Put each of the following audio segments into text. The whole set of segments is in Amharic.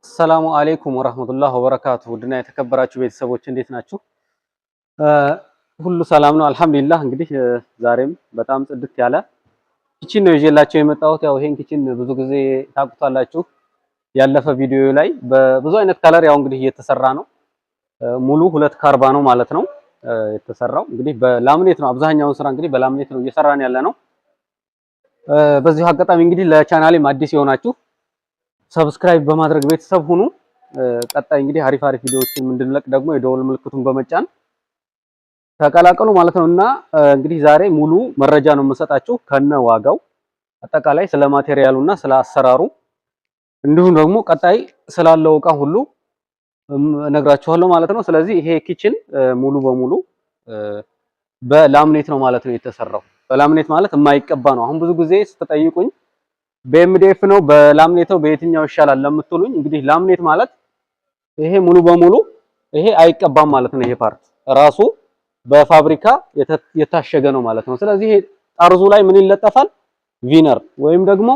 ሰላሙ አለይኩም ወራህመቱላሂ ወበረካቱ። ውድና የተከበራችሁ ቤተሰቦች እንዴት ናችሁ? ሁሉ ሰላም ነው አልሐምዱሊላህ። እንግዲህ ዛሬም በጣም ጽድት ያለ ኪችን ነው ይዤላችሁ የመጣሁት። ያው ይሄን ኪችን ብዙ ጊዜ ታውቁታላችሁ። ያለፈ ቪዲዮ ላይ በብዙ አይነት ከለር ያው እንግዲህ እየተሰራ ነው። ሙሉ 2 ካርባ ነው ማለት ነው የተሰራው። እንግዲህ በላምኔት ነው አብዛኛውን ስራ እንግዲህ በላምኔት ነው እየሰራን ያለ ነው። በዚሁ አጋጣሚ እንግዲህ ለቻናሌም አዲስ የሆናችሁ ሰብስክራይብ በማድረግ ቤተሰብ ሁኑ። ቀጣይ እንግዲህ አሪፍ ቪዲዮዎችን እንድንለቅ ደግሞ የደወል ምልክቱን በመጫን ተቀላቀሉ ማለት ነው። እና እንግዲህ ዛሬ ሙሉ መረጃ ነው የምሰጣችሁ ከነ ዋጋው አጠቃላይ ስለ ማቴሪያሉና ስለ አሰራሩ እንዲሁም ደግሞ ቀጣይ ስላለው እቃ ሁሉ እነግራችኋለሁ ማለት ነው። ስለዚህ ይሄ ኪችን ሙሉ በሙሉ በላምኔት ነው ማለት ነው የተሰራው። በላምኔት ማለት የማይቀባ ነው። አሁን ብዙ ጊዜ ስትጠይቁኝ በኤምዲኤፍ ነው በላምኔት ነው በየትኛው ይሻላል ለምትሉኝ፣ እንግዲህ ላምኔት ማለት ይሄ ሙሉ በሙሉ ይሄ አይቀባም ማለት ነው። ይሄ ፓርት ራሱ በፋብሪካ የታሸገ ነው ማለት ነው። ስለዚህ ይሄ ጠርዙ ላይ ምን ይለጠፋል? ቪነር ወይም ደግሞ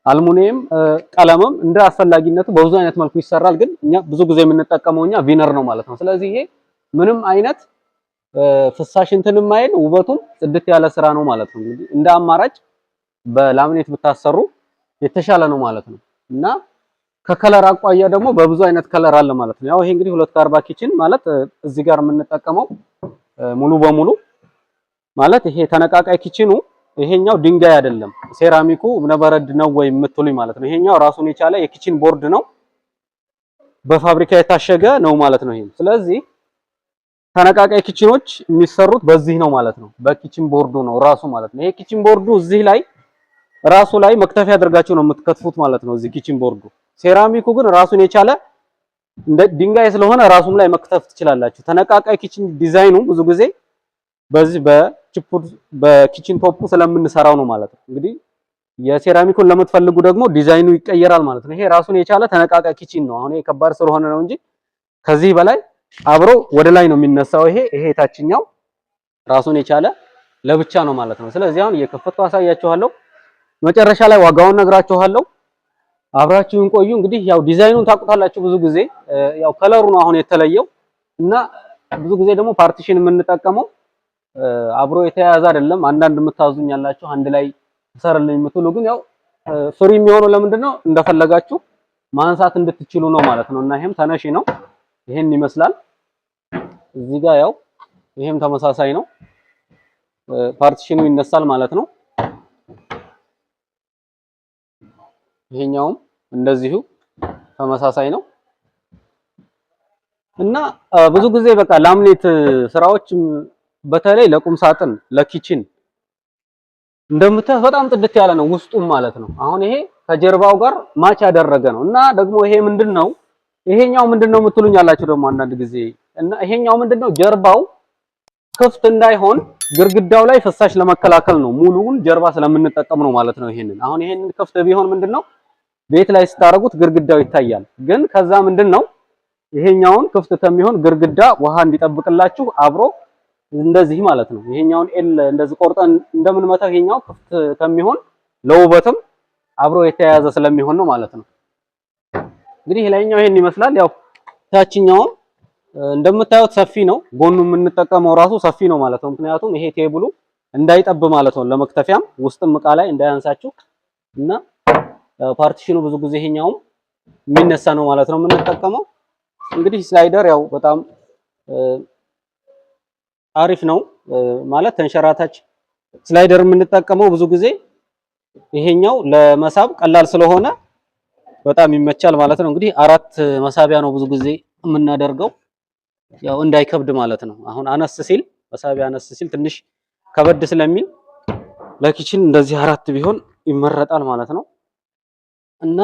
አልሙኒየም ቀለምም እንደ አስፈላጊነቱ በብዙ አይነት መልኩ ይሰራል። ግን እኛ ብዙ ጊዜ የምንጠቀመው ቪነር ነው ማለት ነው። ስለዚህ ይሄ ምንም አይነት ፍሳሽ እንትን የማይል ውበቱም ጽድት ያለ ስራ ነው ማለት ነው። እንግዲህ እንደ አማራጭ በላምኔት ብታሰሩ የተሻለ ነው ማለት ነው። እና ከከለር አቋያ ደግሞ በብዙ አይነት ከለር አለ ማለት ነው። ያው ይሄ እንግዲህ 240 ኪችን ማለት እዚህ ጋር የምንጠቀመው ሙሉ በሙሉ ማለት ይሄ ተነቃቃይ ኪችኑ ይሄኛው ድንጋይ አይደለም፣ ሴራሚኩ እብነበረድ ነው ወይ የምትሉኝ ማለት ነው። ይሄኛው ራሱን የቻለ የኪችን ቦርድ ነው፣ በፋብሪካ የታሸገ ነው ማለት ነው። ይሄ ስለዚህ ተነቃቃይ ኪችኖች የሚሰሩት በዚህ ነው ማለት ነው። በኪችን ቦርዱ ነው ራሱ ማለት ነው። ይሄ ኪችን ቦርዱ እዚህ ላይ ራሱ ላይ መክተፊያ አድርጋችሁ ነው የምትከትፉት ማለት ነው። እዚህ ኪችን ቦርዱ ሴራሚኩ ግን ራሱን የቻለ እንደ ድንጋይ ስለሆነ ራሱም ላይ መክተፍ ትችላላችሁ። ተነቃቃይ ኪችን ዲዛይኑ ብዙ ጊዜ በዚህ በኪችን ቶፑ ስለምንሰራው ነው ማለት ነው። እንግዲህ የሴራሚኩን ለምትፈልጉ ደግሞ ዲዛይኑ ይቀየራል ማለት ነው። ይሄ ራሱን የቻለ ተነቃቃይ ኪችን ነው። አሁን ከባድ ስለሆነ ነው እንጂ ከዚህ በላይ አብሮ ወደ ላይ ነው የሚነሳው። ይሄ የታችኛው ራሱን የቻለ ለብቻ ነው ማለት ነው። ስለዚህ አሁን እየከፈትኩ አሳያችኋለሁ። መጨረሻ ላይ ዋጋውን ነግራችኋለሁ። አብራችሁን ቆዩ። እንግዲህ ያው ዲዛይኑን ታውቁታላችሁ። ብዙ ጊዜ ያው ከለሩ ነው አሁን የተለየው እና ብዙ ጊዜ ደግሞ ፓርቲሽን የምንጠቀመው አብሮ የተያያዘ አይደለም። አንዳንድ የምታዙኝ ያላችሁ አንድ ላይ ተሰርልኝ የምትሉ ግን ያው ፍሪ የሚሆነው ለምንድን ነው? እንደፈለጋችሁ ማንሳት እንድትችሉ ነው ማለት ነው። እና ይሄም ተነሺ ነው። ይሄን ይመስላል። እዚህ ጋር ያው ይሄም ተመሳሳይ ነው። ፓርቲሽኑ ይነሳል ማለት ነው። ይሄኛውም እንደዚሁ ተመሳሳይ ነው። እና ብዙ ጊዜ በቃ ላምኔት ስራዎች በተለይ ለቁም ሳጥን ለኪችን እንደምታዩት በጣም ጽድት ያለ ነው ውስጡም ማለት ነው። አሁን ይሄ ከጀርባው ጋር ማች ያደረገ ነው። እና ደግሞ ይሄ ምንድነው ይሄኛው ምንድነው የምትሉኝ ያላችሁ ደግሞ አንዳንድ ጊዜ እና ይሄኛው ምንድነው ጀርባው ክፍት እንዳይሆን ግርግዳው ላይ ፍሳሽ ለመከላከል ነው። ሙሉውን ጀርባ ስለምንጠቀም ነው ማለት ነው። አሁን ይሄንን ክፍት ቢሆን ምንድነው ቤት ላይ ስታረጉት ግርግዳው ይታያል። ግን ከዛ ምንድነው ይሄኛውን ክፍት ከሚሆን ግርግዳ ውሃ እንዲጠብቅላችሁ አብሮ እንደዚህ ማለት ነው። ይሄኛውን ኤል እንደዚህ ቆርጠን እንደምንመታው ይሄኛው ክፍት ከሚሆን ለውበትም አብሮ የተያያዘ ስለሚሆን ነው ማለት ነው። እንግዲህ ላይኛው ይሄን ይመስላል። ያው ታችኛውም እንደምታዩት ሰፊ ነው። ጎኑ የምንጠቀመው ራሱ ሰፊ ነው ማለት ነው። ምክንያቱም ይሄ ቴብሉ እንዳይጠብ ማለት ነው። ለመክተፊያም ውስጥም እቃ ላይ እንዳያንሳችሁ እና ፓርቲሽኑ ብዙ ጊዜ ይሄኛውም የሚነሳ ነው ማለት ነው የምንጠቀመው። እንግዲህ ስላይደር ያው በጣም አሪፍ ነው ማለት ተንሸራታች ስላይደር የምንጠቀመው ብዙ ጊዜ ይሄኛው ለመሳብ ቀላል ስለሆነ በጣም ይመቻል ማለት ነው። እንግዲህ 4 መሳቢያ ነው ብዙ ጊዜ የምናደርገው ያው እንዳይከብድ ማለት ነው። አሁን አነስ ሲል መሳቢያ አነስ ሲል ትንሽ ከበድ ስለሚል ለኪችን እንደዚህ 4 ቢሆን ይመረጣል ማለት ነው። እና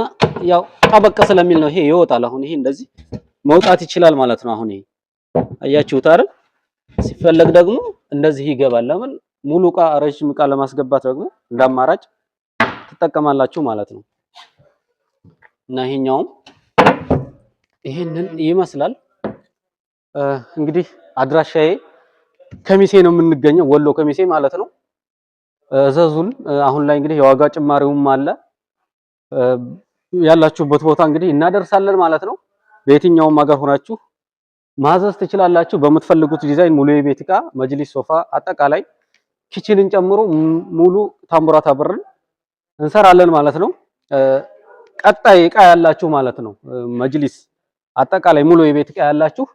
ያው ጠበቅ ስለሚል ነው ይሄ ይወጣል። አሁን ይሄ እንደዚህ መውጣት ይችላል ማለት ነው። አሁን ይሄ አያችሁት አይደል? ሲፈለግ ደግሞ እንደዚህ ይገባል። ለምን ሙሉ እቃ ረጅም እቃ ለማስገባት ደግሞ እንዳማራጭ ትጠቀማላችሁ ማለት ነው። እና ይሄኛውም ይሄንን ይመስላል። እንግዲህ አድራሻዬ ከሚሴ ነው የምንገኘው፣ ወሎ ከሚሴ ማለት ነው። እዘዙን። አሁን ላይ እንግዲህ የዋጋ ጭማሪውም አለ። ያላችሁበት ቦታ እንግዲህ እናደርሳለን ማለት ነው። በየትኛውም ሀገር ሆናችሁ ማዘዝ ትችላላችሁ። በምትፈልጉት ዲዛይን ሙሉ የቤት ዕቃ መጅሊስ፣ ሶፋ፣ አጠቃላይ ኪችንን ጨምሮ ሙሉ ታምራት ብርን እንሰራለን ማለት ነው። ቀጣይ ዕቃ ያላችሁ ማለት ነው መጅሊስ፣ አጠቃላይ ሙሉ የቤት ዕቃ ያላችሁ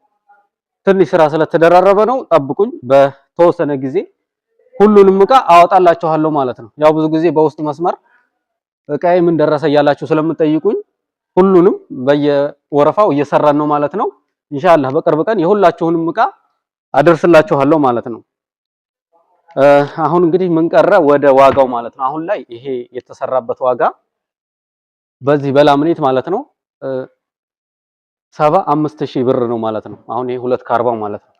ትንሽ ስራ ስለተደራረበ ነው፣ ጠብቁኝ። በተወሰነ ጊዜ ሁሉንም ዕቃ አወጣላችኋለሁ ማለት ነው። ያው ብዙ ጊዜ በውስጥ መስመር ዕቃዬ ምን ደረሰ እያላችሁ ስለምትጠይቁኝ ሁሉንም በየወረፋው እየሰራን ነው ማለት ነው። ኢንሻአላህ በቅርብ ቀን የሁላችሁንም ዕቃ አደርስላችኋለሁ ማለት ነው። አሁን እንግዲህ ምን ቀረ ወደ ዋጋው ማለት ነው። አሁን ላይ ይሄ የተሰራበት ዋጋ በዚህ በላምኔት ማለት ነው 75000 ብር ነው ማለት ነው። አሁን ይሄ 240 ማለት ነው።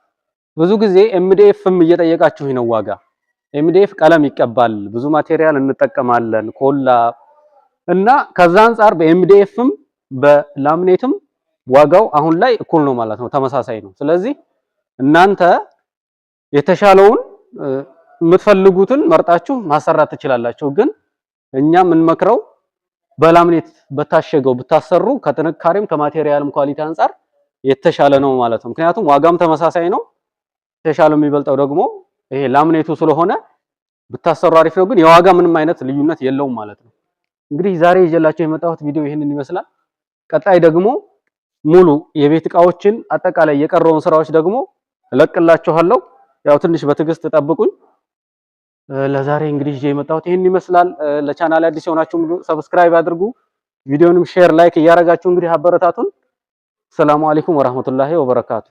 ብዙ ጊዜ ኤምዲኤፍም እየጠየቃችሁ ነው ዋጋ። ኤምዲኤፍ ቀለም ይቀባል፣ ብዙ ማቴሪያል እንጠቀማለን፣ ኮላ እና ከዛ አንፃር በኤምዲኤፍም በላምኔትም ዋጋው አሁን ላይ እኩል ነው ማለት ነው፣ ተመሳሳይ ነው። ስለዚህ እናንተ የተሻለውን የምትፈልጉትን መርጣችሁ ማሰራት ትችላላችሁ። ግን እኛ የምንመክረው በላምኔት በታሸገው ብታሰሩ ከጥንካሬም ከማቴሪያልም ኳሊቲ አንፃር የተሻለ ነው ማለት ነው። ምክንያቱም ዋጋም ተመሳሳይ ነው። የተሻለው የሚበልጠው ደግሞ ይሄ ላምኔቱ ስለሆነ ብታሰሩ አሪፍ ነው። ግን የዋጋ ምንም አይነት ልዩነት የለውም ማለት ነው። እንግዲህ ዛሬ ይዤላችሁ የመጣሁት ቪዲዮ ይሄንን ይመስላል። ቀጣይ ደግሞ ሙሉ የቤት ዕቃዎችን አጠቃላይ የቀረውን ስራዎች ደግሞ እለቅላችኋለሁ። ያው ትንሽ በትዕግስት ተጠብቁኝ። ለዛሬ እንግዲህ ይዤ የመጣሁት ይሄን ይመስላል። ለቻናል አዲስ የሆናችሁ ሰብስክራይብ አድርጉ። ቪዲዮንም ሼር፣ ላይክ እያደረጋችሁ እንግዲህ አበረታቱን። ሰላም አለይኩም ወራህመቱላሂ ወበረካቱ።